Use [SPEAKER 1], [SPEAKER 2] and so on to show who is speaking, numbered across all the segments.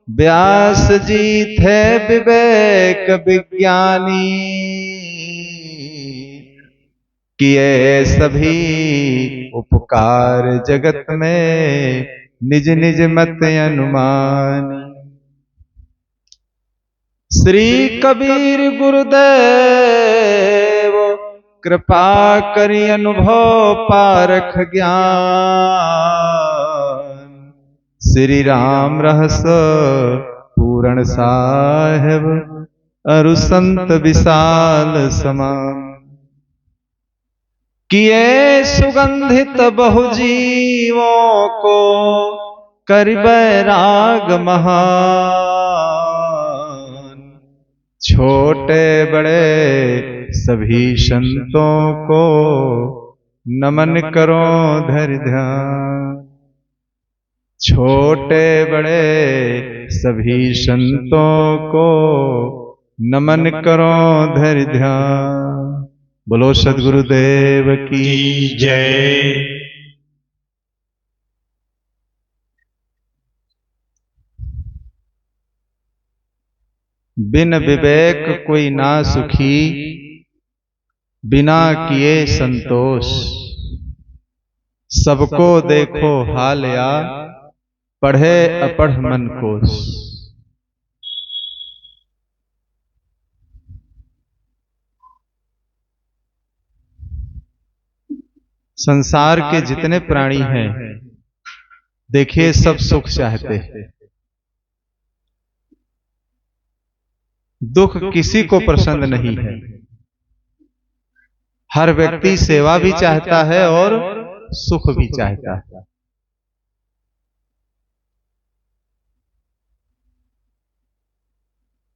[SPEAKER 1] व्यास जी थे विवेक विज्ञानी, किए सभी उपकार जगत में, निज निज मत अनुमानी। श्री कबीर गुरुदेव कृपा करि अनुभव पारख ज्ञान। श्री राम रहस पूरण साहेब, अरु संत विशाल समान। किए सुगंधित बहु जीवों को, करि बैराग महान। छोटे बड़े सभी संतों को, नमन करो धरि ध्यान। छोटे बड़े सभी संतों को, नमन करो धरि ध्यान। बोलो सद्गुरुदेव की
[SPEAKER 2] जय।
[SPEAKER 1] बिन विवेक कोई ना सुखी, बिना किए संतोष। सबको देखो हाल या, पढ़े अपढ़ मन कोश। संसार के जितने प्राणी हैं, देखिए सब सुख चाहते हैं। दुख किसी को पसंद नहीं है। हर व्यक्ति सेवा भी चाहता है और सुख भी चाहता है।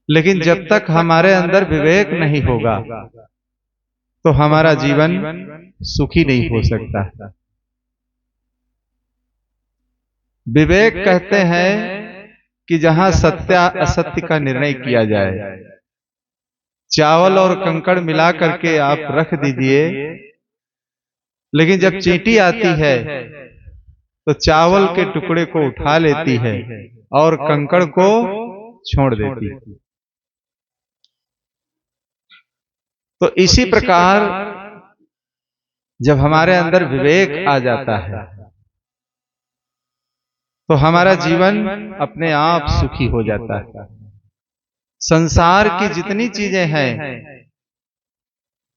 [SPEAKER 1] लेकिन जब तक हमारे अंदर विवेक नहीं होगा, तो हमारा जीवन सुखी नहीं हो सकता। विवेक कहते हैं कि जहां सत्य असत्य का निर्णय किया जाए। चावल और कंकड़ मिला करके आप रख दीजिए, लेकिन जब चींटी आती है तो चावल के टुकड़े को उठा लेती है और कंकड़ को छोड़ देती है। तो इसी प्रकार जब हमारे अंदर विवेक आ जाता है, तो हमारा जीवन अपने आप सुखी हो जाता है। संसार की जितनी चीजें हैं,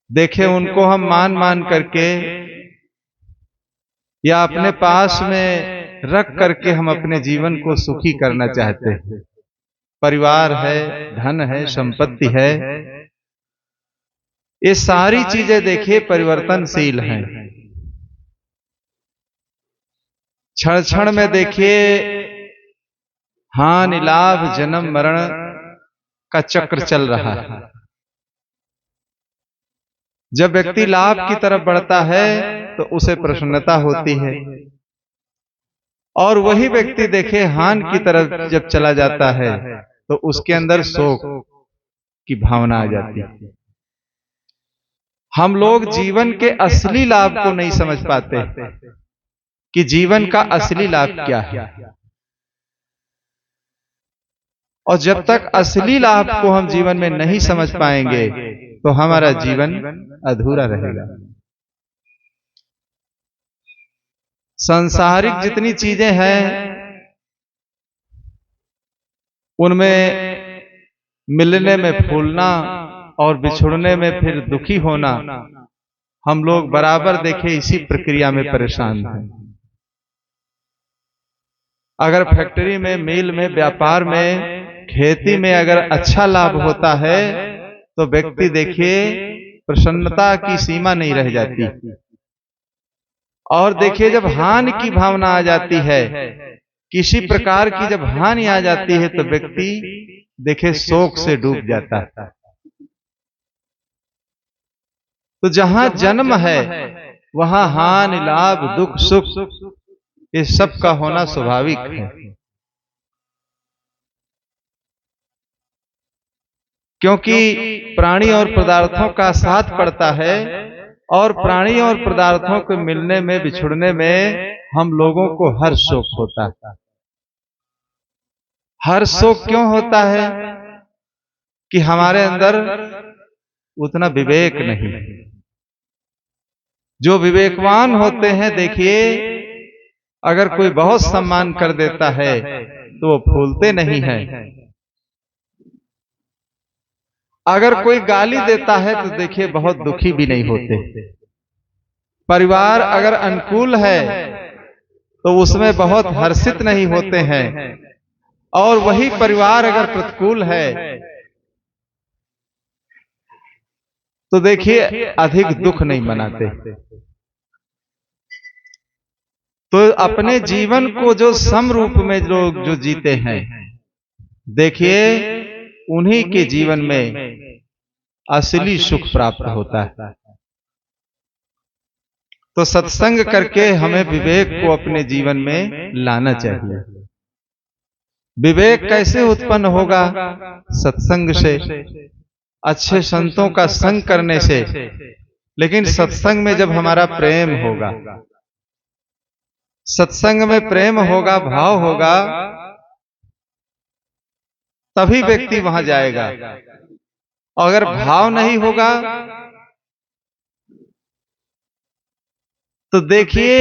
[SPEAKER 1] देखे उनको हम मान मान करके या अपने पास में रख करके हम अपने जीवन को सुखी करना चाहते हैं। परिवार है, धन है, संपत्ति है, ये सारी चीजें देखिए परिवर्तनशील हैं। क्षण क्षण में देखिए हानि लाभ जन्म मरण का चक्र चल रहा है। जब व्यक्ति लाभ की तरफ बढ़ता है तो उसे प्रसन्नता होती है, और वही व्यक्ति देखे हानि की तरफ जब चला जाता है तो उसके अंदर शोक की भावना आ जाती है। हम लोग जीवन के असली लाभ को नहीं समझ पाते कि जीवन का असली लाभ क्या है। और जब तक असली लाभ को हम जीवन में नहीं समझ पाएंगे तो हमारा जीवन अधूरा रहेगा। सांसारिक जितनी चीजें हैं उनमें मिलने में फूलना और बिछुड़ने में फिर दुखी होना, हम लोग बराबर देखे इसी प्रक्रिया में परेशान हैं। अगर फैक्ट्री में, मिल में, व्यापार में, खेती में अगर अच्छा लाभ होता है तो व्यक्ति देखिए प्रसन्नता की सीमा नहीं रह जाती। और देखिए जब हानि की भावना आ जाती है, किसी प्रकार की जब हानि आ जाती है तो व्यक्ति देखे शोक से डूब जाता है। तो जहां जन्म है वहां हानि लाभ दुख सुख ये सब का होना स्वाभाविक है। क्योंकि प्राणी और पदार्थों का साथ पड़ता है, और प्राणी और पदार्थों के मिलने में बिछुड़ने में हम लोगों को हर शोक होता है। हर शोक क्यों होता है कि हमारे अंदर उतना विवेक नहीं। जो विवेकवान होते हैं, देखिए, अगर कोई बहुत सम्मान कर देता है तो वो फूलते नहीं हैं। अगर कोई गाली देता है तो देखिए बहुत दुखी भी नहीं होते। परिवार अगर अनुकूल है तो उसमें बहुत हर्षित नहीं होते हैं, और वही परिवार अगर प्रतिकूल है तो देखिए अधिक दुख नहीं मनाते। तो अपने जीवन को जो सम रूप में लोग जो जीते हैं, देखिए उन्हीं के जीवन में असली सुख प्राप्त होता है। तो सत्संग करके हमें विवेक को अपने जीवन में लाना चाहिए। विवेक कैसे उत्पन्न होगा? सत्संग से, अच्छे संतों का संग करने से। लेकिन सत्संग में जब हमारा प्रेम होगा, सत्संग में प्रेम होगा, भाव होगा, तभी व्यक्ति वहां जाएगा। अगर भाव नहीं होगा तो देखिए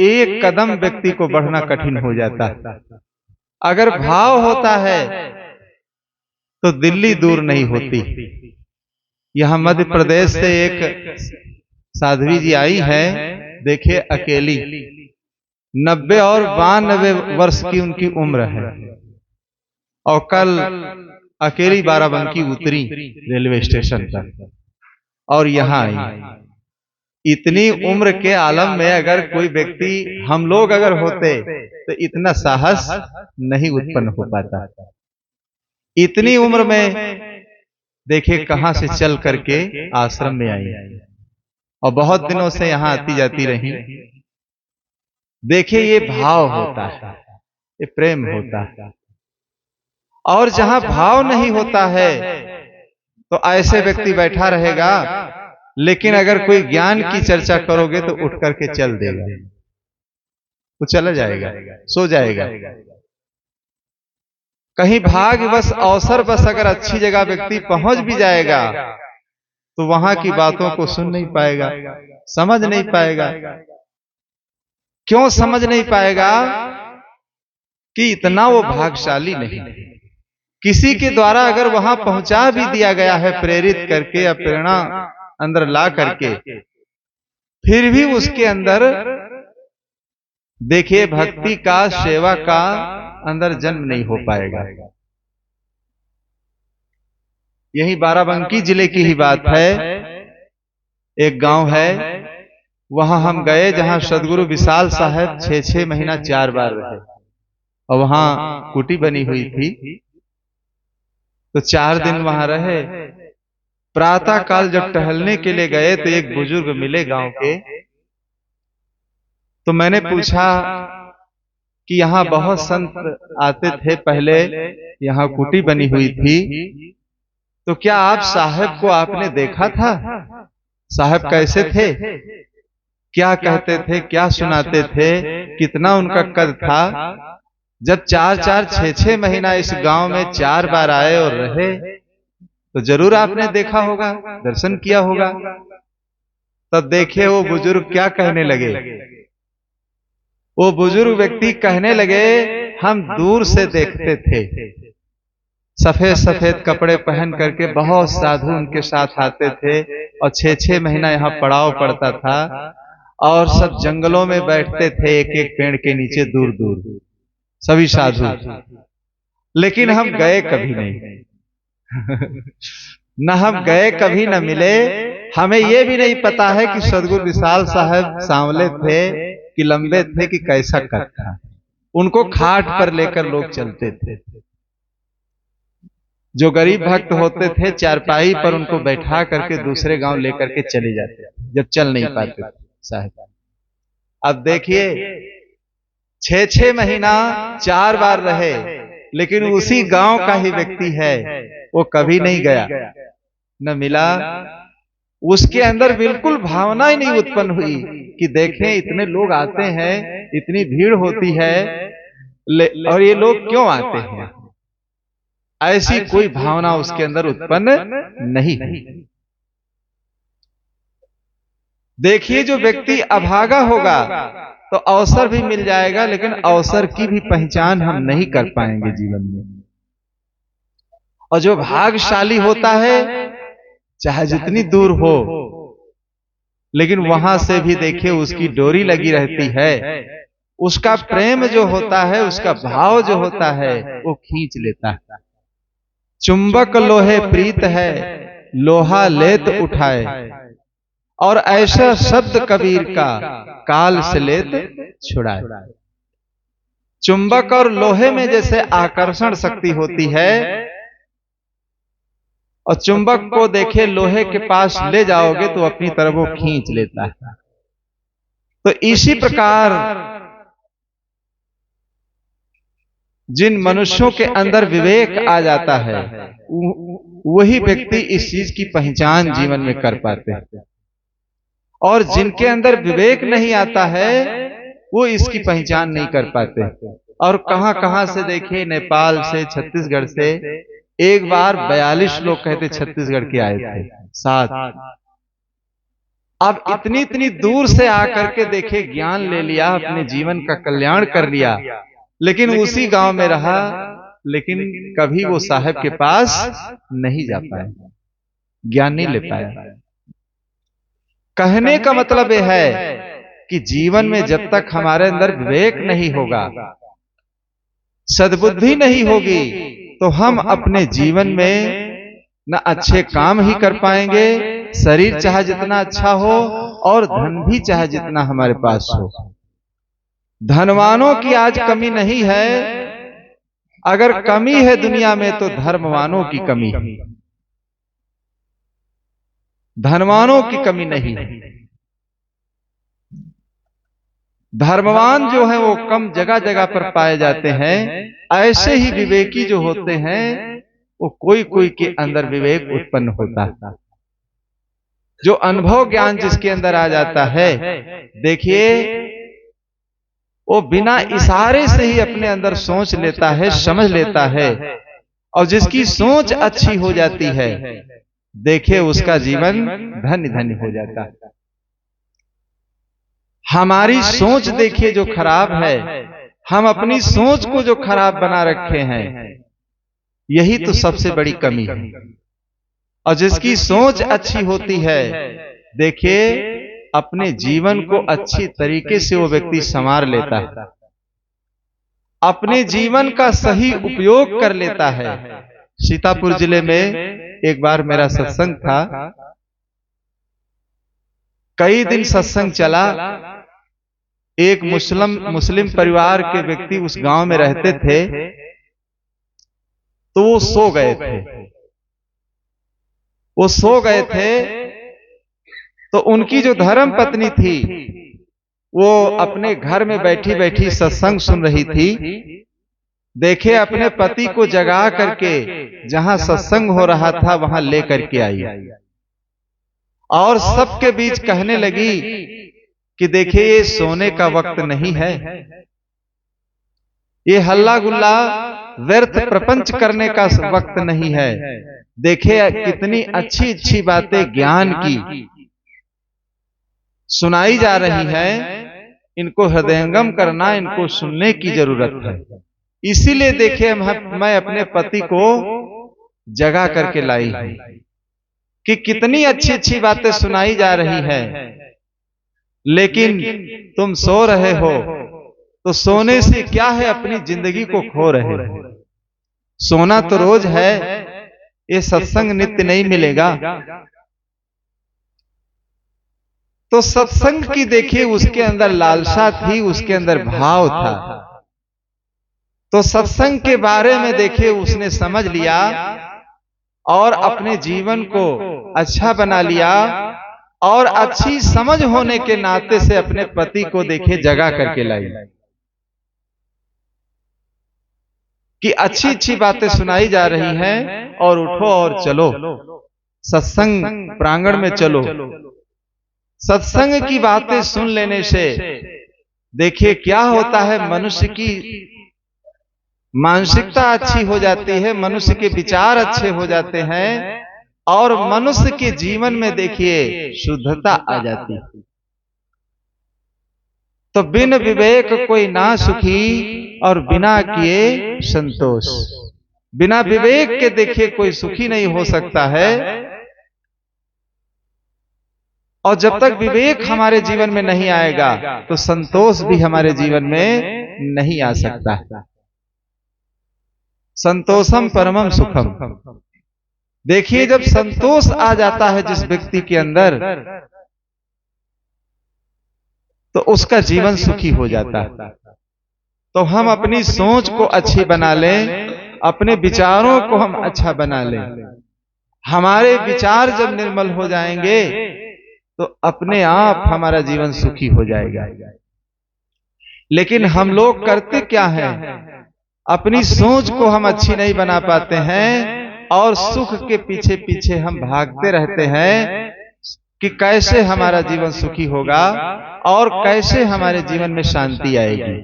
[SPEAKER 1] एक कदम व्यक्ति को बढ़ना कठिन हो जाता है। अगर भाव होता है तो दिल्ली दूर नहीं होती। यहां मध्य प्रदेश से एक साध्वी जी आई है, देखिए अकेली, 90 और 92 वर्ष की उनकी उम्र है, और कल अकेली बाराबंकी उतरी रेलवे स्टेशन पर और यहां आई। इतनी उम्र के आलम में अगर कोई व्यक्ति, हम लोग अगर होते तो इतना साहस नहीं उत्पन्न हो पाता। इतनी उम्र में देखिए कहां से चल करके आश्रम में आई, और बहुत दिनों से यहां आती जाती रही। देखिए ये भाव होता है, ये प्रेम होता है। और जहां भाव नहीं होता है तो ऐसे व्यक्ति बैठा रहेगा, लेकिन अगर कोई ज्ञान की चर्चा करोगे तो उठ करके चल देगा, वो चला जाएगा, सो जाएगा। कहीं भाग्यवश अवसर बस अगर अच्छी जगह व्यक्ति पहुंच भी जाएगा तो वहां की बातों को सुन नहीं पाएगा, समझ नहीं पाएगा। क्यों समझ नहीं पाएगा? कि इतना वो भाग्यशाली नहीं। किसी के द्वारा अगर वहां पहुंचा भी दिया गया है, प्रेरित करके या प्रेरणा अंदर ला करके, फिर भी उसके अंदर देखिए भक्ति का, सेवा का अंदर जन्म नहीं हो पाएगा। यही बाराबंकी जिले की ही बात है। एक गांव है, वहां हम गए जहां सदगुरु विशाल साहब 6-6 महीना 4 बार रहे, और वहां कुटी बनी हुई थी। तो 4 दिन वहां रहे। प्रातः काल जब टहलने के लिए गए तो एक बुजुर्ग मिले गांव के। तो मैंने पूछा कि यहाँ बहुत संत आते थे पहले, यहाँ कुटी बनी हुई थी, तो क्या आप साहब को आपने देखा था? साहब कैसे थे, क्या कहते थे, क्या सुनाते थे, कितना उनका कद था? जब 4-4, 6-6 महीना इस गांव में 4 बार आए और रहे, तो जरूर आपने देखा होगा, दर्शन किया होगा। तब देखिए वो बुजुर्ग क्या कहने लगे। वो बुजुर्ग व्यक्ति कहने लगे, हम दूर से देखते थे, सफेद सफेद कपड़े पहन करके बहुत साधु उनके साथ आते थे, और 6-6 महीना यहाँ पड़ाव पड़ता था, और सब जंगलों में बैठते थे, एक एक पेड़ के नीचे दूर दूर सभी साधु। लेकिन हम गए कभी नहीं न हम गए, कभी न मिले। हमें यह भी नहीं पता है कि सदगुरु विशाल साहब सांवले थे कि लंबे थे कि कैसा कद था। उनको खाट पर लेकर लोग चलते थे। जो गरीब भक्त होते थे चारपाई पर उनको बैठा करके दूसरे गांव लेकर के चले जाते जब चल नहीं पाते साहब। अब देखिए 6-6 महीना 4 बार रहे, लेकिन उसी गांव का ही व्यक्ति है, वो कभी नहीं गया न मिला। उसके अंदर बिल्कुल भावना ही नहीं उत्पन्न हुई कि देखें इतने लोग आते हैं, इतनी भीड़ होती है, और ये लोग क्यों आते हैं? ऐसी कोई भावना उसके अंदर उत्पन्न नहीं हुई। देखिए, जो व्यक्ति अभागा होगा तो अवसर भी मिल जाएगा, लेकिन अवसर की भी पहचान हम नहीं कर पाएंगे जीवन में। और जो भाग्यशाली होता है, चाहे जितनी दूर हो, लेकिन वहां से भी देखिए उसकी डोरी लगी रहती है, उसका प्रेम जो होता है, उसका भाव जो होता है, वो खींच लेता है। चुंबक लोहे प्रीत है, लोहा लेत उठाए, और ऐसा शब्द कबीर का, काल से लेत छुड़ाए। चुंबक और लोहे में जैसे आकर्षण शक्ति होती है, और चुंबक को देखे लोहे के पास ले जाओगे तो अपनी तरफ वो खींच लेता है। तो इसी प्रकार जिन मनुष्यों के अंदर विवेक आ जाता है, वही व्यक्ति इस चीज की पहचान जीवन में कर पाते हैं। और जिनके अंदर विवेक नहीं आता है, वो इसकी पहचान नहीं कर पाते। और कहां कहां से देखिए, नेपाल से, छत्तीसगढ़ से, एक बार 42 लोग कहते छत्तीसगढ़ के आए थे, 7। अब इतनी इतनी दूर से आकर के देखे ज्ञान ले लिया, अपने जीवन का कल्याण कर लिया, लेकिन उसी गांव में रहा, लेकिन कभी वो साहब के पास नहीं जा पाए, ज्ञान नहीं ले पाया। कहने का मतलब यह है कि जीवन में जब तक हमारे अंदर विवेक नहीं होगा, सद्बुद्धि नहीं होगी, तो हम अपने जीवन में न अच्छे काम ही कर पाएंगे, शरीर चाहे जितना अच्छा हो और धन भी चाहे जितना हमारे पास हो। धनवानों की आज कमी नहीं है, अगर कमी है दुनिया में तो धर्मवानों की कमी है, धनवानों की कमी नहीं है। धर्मवान जो है वो कम जगह जगह पर पाए जाते हैं। ऐसे ही विवेकी जो होते हैं, वो कोई कोई के अंदर विवेक उत्पन्न होता है। जो अनुभव ज्ञान जिसके अंदर आ जाता है, देखिए वो बिना इशारे से ही अपने अंदर सोच लेता है, समझ लेता है, और जिसकी सोच अच्छी हो जाती है, देखिए उसका जीवन धन्य धन्य हो जाता है। हमारी सोच देखिए जो खराब है, हम अपनी सोच को जो खराब बना रखे हैं, यही तो सबसे बड़ी कमी है। और जिसकी सोच अच्छी होती है, देखिए अपने जीवन को अच्छी तरीके से वो व्यक्ति संवार लेता है, अपने जीवन का सही उपयोग कर लेता है। सीतापुर जिले में एक बार मेरा सत्संग था, कई दिन सत्संग चला। एक मुस्लिम परिवार के व्यक्ति उस गांव में रहते थे, तो वो सो गए थे। तो उनकी जो धर्म पत्नी थी, वो अपने घर में बैठी बैठी सत्संग सुन रही थी। देखे अपने पति को जगा करके जहां सत्संग हो रहा था वहां लेकर के आई, और सबके बीच कहने लगी कि देखिए ये सोने का वक्त नहीं है, ये हल्ला गुल्ला व्यर्थ प्रपंच करने का वक्त नहीं है। देखिए कितनी अच्छी अच्छी बातें ज्ञान की सुनाई जा रही है, इनको हृदयंगम करना, इनको सुनने की जरूरत है। इसीलिए देखिए मैं अपने पति को जगा करके लाई हूं कि कितनी अच्छी अच्छी बातें सुनाई जा रही है, लेकिन तुम सो रहे हो, तो सोने से क्या है, अपनी जिंदगी को खो रहे हो। सोना तो रोज है, ये सत्संग नित्य नहीं मिलेगा। तो सत्संग की देखिए उसके अंदर लालसा थी, उसके अंदर भाव था। तो सत्संग के बारे में देखिए उसने समझ लिया और अपने जीवन को अच्छा बना लिया, और अच्छी समझ होने के नाते से अपने पति को देखिए जगा करके लाई कि अच्छी अच्छी बातें सुनाई जा रही हैं, और उठो और चलो सत्संग प्रांगण में चलो। सत्संग की बातें सुन लेने से देखिए क्या होता है, मनुष्य की मानसिकता अच्छी हो जाती है, मनुष्य के विचार अच्छे हो जाते हैं और मनुष्य के जीवन में देखिए शुद्धता आ जाती है। तो बिन विवेक कोई ना सुखी और बिना किए संतोष। बिना विवेक के देखिए कोई सुखी नहीं हो सकता है, और जब तक विवेक हमारे जीवन में नहीं आएगा तो संतोष भी हमारे जीवन में नहीं आ सकता है। संतोषम परमम सुखम। देखिए जब संतोष आ जाता है जिस व्यक्ति के अंदर, तो उसका जीवन सुखी हो जाता है। तो हम अपनी सोच को अच्छी बना लें, अपने विचारों को हम अच्छा बना लें। हमारे विचार जब निर्मल हो जाएंगे तो अपने आप हमारा जीवन सुखी हो जाएगा। लेकिन हम लोग करते क्या है, अपनी सोच को हम अच्छी नहीं बना पाते हैं और सुख के पीछे पीछे हम भागते रहते हैं कि कैसे हमारा जीवन सुखी होगा और कैसे हमारे जीवन में शांति आएगी।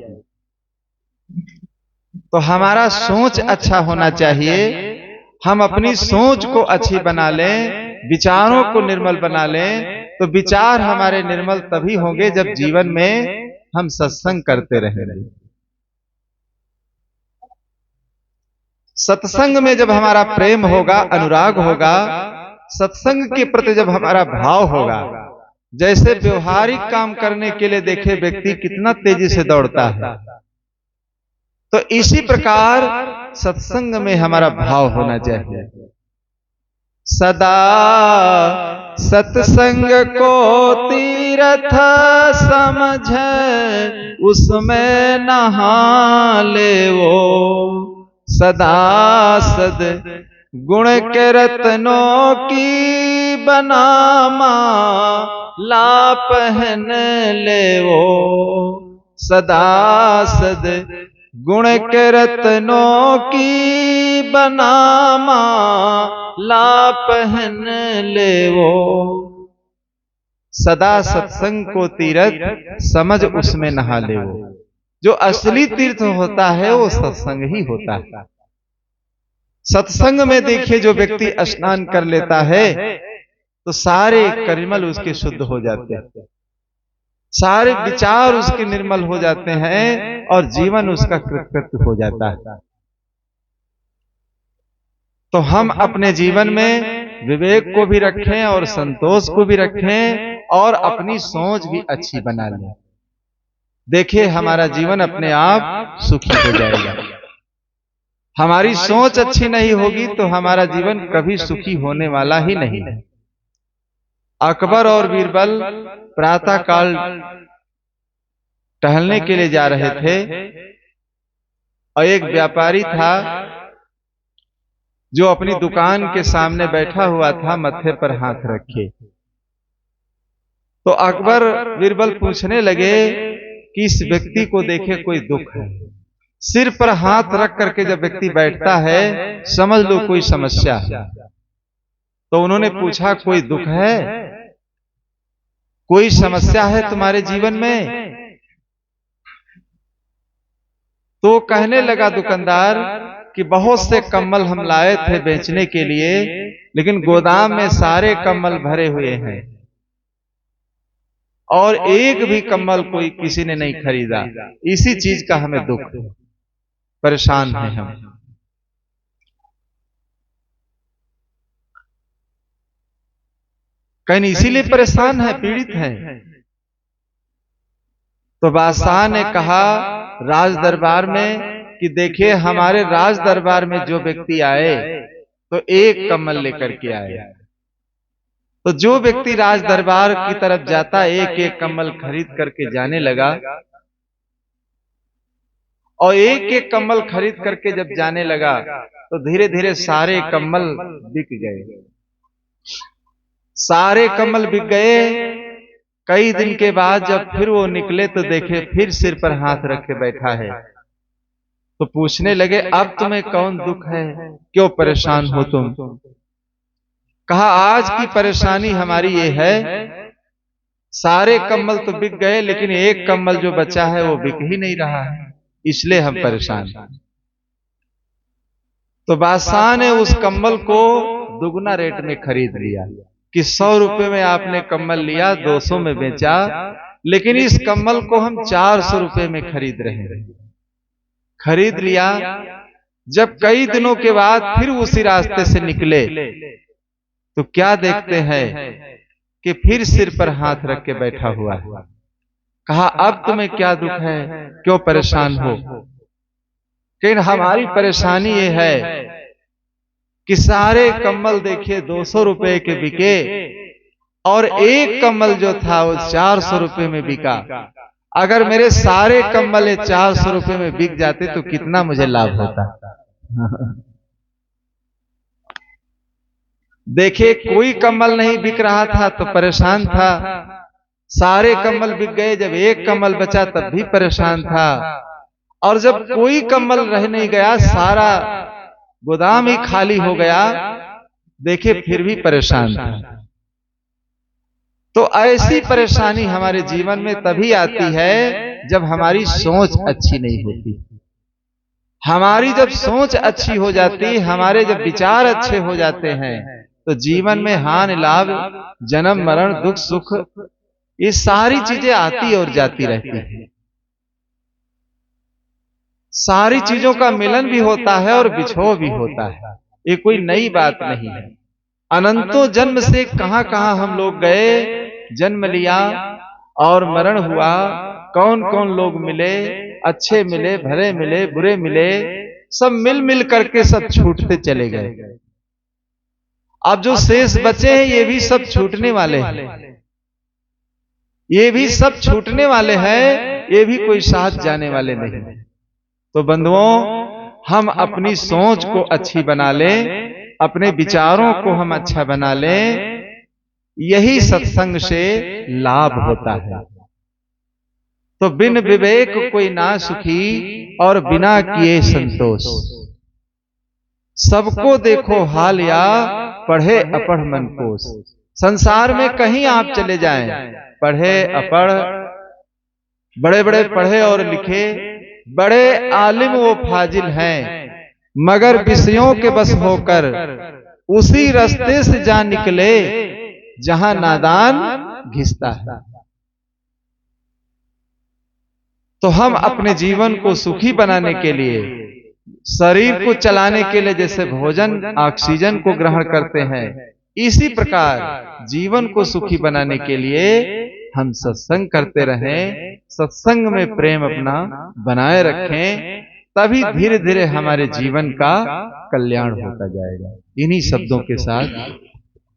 [SPEAKER 1] तो हमारा सोच अच्छा होना चाहिए। हम अपनी सोच को अच्छी बना लें, विचारों को निर्मल बना लें, तो विचार हमारे निर्मल तभी होंगे जब जीवन में हम सत्संग करते रहेंगे। सत्संग में जब हमारा प्रेम होगा, अनुराग होगा, सत्संग के प्रति जब हमारा भाव होगा, जैसे व्यवहारिक काम करने के लिए देखे व्यक्ति कितना तेजी से दौड़ता है, तो इसी प्रकार सत्संग में हमारा भाव होना चाहिए। सदा सत्संग को तीर्थ समझ उसमें नहा ले वो, सदा सद गुण के रत्नों की बनामा ला पहन ले वो, सदा सद गुण के रत्नों की बनामा ला पहन ले वो। सदा सत्संग को तीर्थ समझ उसमें नहा ले वो। जो असली तीर्थ होता है वो सत्संग ही होता है। सत्संग में देखिए जो व्यक्ति स्नान कर लेता है तो सारे करिमल उसके शुद्ध हो जाते हैं, सारे विचार उसके निर्मल हो जाते हैं और जीवन उसका कृतकृत्य हो जाता है। तो हम अपने जीवन में विवेक को भी रखें और संतोष को भी रखें और अपनी सोच भी अच्छी बना लें। देखिए हमारा जीवन अपने आप सुखी हो जाएगा। हमारी सोच अच्छी नहीं होगी तो हमारा जीवन कभी सुखी होने वाला ही नहीं है। अकबर और बीरबल प्रातः काल टहलने के लिए जा रहे थे और एक व्यापारी था जो अपनी दुकान के सामने बैठा हुआ था, मत्थे पर हाथ रखे। तो अकबर बीरबल पूछने लगे कि इस व्यक्ति को देखे कोई दुख है। सिर पर हाथ रख करके जब व्यक्ति बैठता है समझ लो कोई समस्या है। तो उन्होंने पूछा कोई दुख है, कोई समस्या है तुम्हारे जीवन में? तो कहने लगा दुकानदार कि बहुत से कम्बल हम लाए थे बेचने के लिए, लेकिन गोदाम में सारे कम्बल भरे हुए हैं और एक भी कम्बल कोई किसी ने नहीं खरीदा। इसी चीज का हमें दुख है, परेशान हैं हम। कहीं इसीलिए परेशान है, पीड़ित है। तो बादशाह ने कहा राज दरबार में कि देखिए हमारे राज दरबार में जो व्यक्ति आए तो एक कम्बल लेकर के आए। तो जो व्यक्ति राज दरबार की तरफ जाता एक एक कम्बल खरीद करके जाने लगा और एक एक कम्बल खरीद करके जब जाने लगा तो धीरे धीरे सारे कम्बल बिक गए। सारे कम्बल बिक गए। कई दिन के बाद जब फिर वो निकले तो देखे फिर सिर पर हाथ रख के बैठा है। तो पूछने लगे अब तुम्हें कौन दुख है, क्यों परेशान हो तुम? कहा आज की परेशानी हमारी ये है, सारे कम्बल तो बिक गए लेकिन एक कम्बल जो बचा है वो बिक ही नहीं रहा है, इसलिए हम परेशान हैं। तो बादशाह ने उस कम्बल को दुगना रेट में खरीद लिया कि 100 रुपए में आपने कम्बल लिया, 200 में बेचा, लेकिन इस कम्बल को हम 400 रुपए में खरीद रहे हैं। खरीद लिया। जब कई दिनों के बाद फिर उसी रास्ते से निकले तो क्या देखते हैं कि फिर सिर पर हाथ रख के बैठा हुआ है। कहा, अब तुम्हें क्या दुख है, क्यों परेशान हो? लेकिन हमारी परेशानी ये है कि सारे कम्बल देखिए 200 रुपए के बिके और एक कम्बल जो था वो 400 रुपए में बिका। अगर मेरे सारे कम्बल 400 रुपए में बिक जाते तो कितना मुझे लाभ होता। देखिए, कोई कम्बल नहीं बिक रहा था तो परेशान था, सारे कम्बल बिक गए, जब एक कम्बल बचा तब भी परेशान था, और जब कोई कम्बल रह नहीं गया, सारा गोदाम ही खाली हो गया, देखिए फिर भी परेशान था। तो ऐसी परेशानी हमारे जीवन में तभी आती है जब हमारी सोच अच्छी नहीं होती। हमारी जब सोच अच्छी हो जाती, हमारे जब विचार अच्छे हो जाते हैं, तो जीवन में हानि लाभ, जन्म मरण, दुख सुख, ये सारी चीजें आती और जाती रहती हैं। सारी चीजों का मिलन भी होता है और बिछोह भी होता है, ये कोई नई बात नहीं है। अनंतों जन्म से कहां कहां हम लोग गए, जन्म लिया और मरण हुआ, कौन कौन लोग मिले, अच्छे मिले, भले मिले, बुरे मिले, सब मिल मिल करके सब छूटते चले गए। अब जो शेष बचे हैं ये भी सब छूटने वाले हैं, ये भी सब छूटने वाले हैं, ये भी कोई साथ जाने वाले नहीं। तो बंधुओं, हम अपनी सोच को अच्छी बना लें, अपने विचारों को हम अच्छा बना लें, यही सत्संग से लाभ होता है। तो बिन विवेक कोई ना सुखी और बिना किए संतोष। सबको देखो हाल या पढ़े अपढ़ मन कोश। संसार में कहीं आप चले जाएं, पढ़े अपढ़, बड़े बड़े पढ़े और लिखे, बड़े आलिम वो फाजिल हैं, मगर विषयों के बस होकर उसी रास्ते से जा निकले जहां नादान घिसता है। तो हम अपने जीवन को सुखी बनाने के लिए, शरीर को चलाने के लिए जैसे भोजन ऑक्सीजन को ग्रहण करते हैं, इसी प्रकार जीवन को सुखी बनाने के लिए हम सत्संग करते रहें, सत्संग में प्रेम अपना बनाए रखें, तभी धीरे धीरे हमारे जीवन का कल्याण होता जाएगा। इन्हीं शब्दों के साथ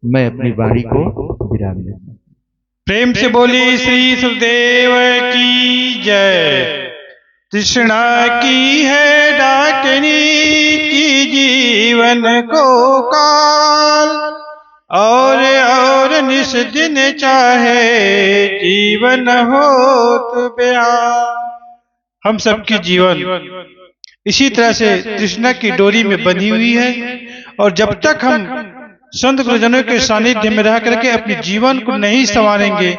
[SPEAKER 1] मैं अपनी वाणी को विराम देता हूं।
[SPEAKER 2] प्रेम से बोली श्री सुखदेव की जय। तृष्णा की है डाकनी की जीवन को काल, और निस दिन चाहे जीवन हो तो बेहाल। हम सबकी जीवन इसी तरह से तृष्णा की डोरी में बंधी हुई है, और जब तक हम संत गुरुजनों के सानिध्य में रह करके अपने जीवन को नहीं संवारेंगे,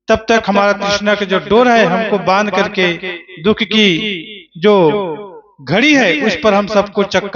[SPEAKER 2] तब तक हमारा तृष्णा का जो डोर है हमको बांध करके दुख की जो घड़ी है उस पर हम सबको चक्कर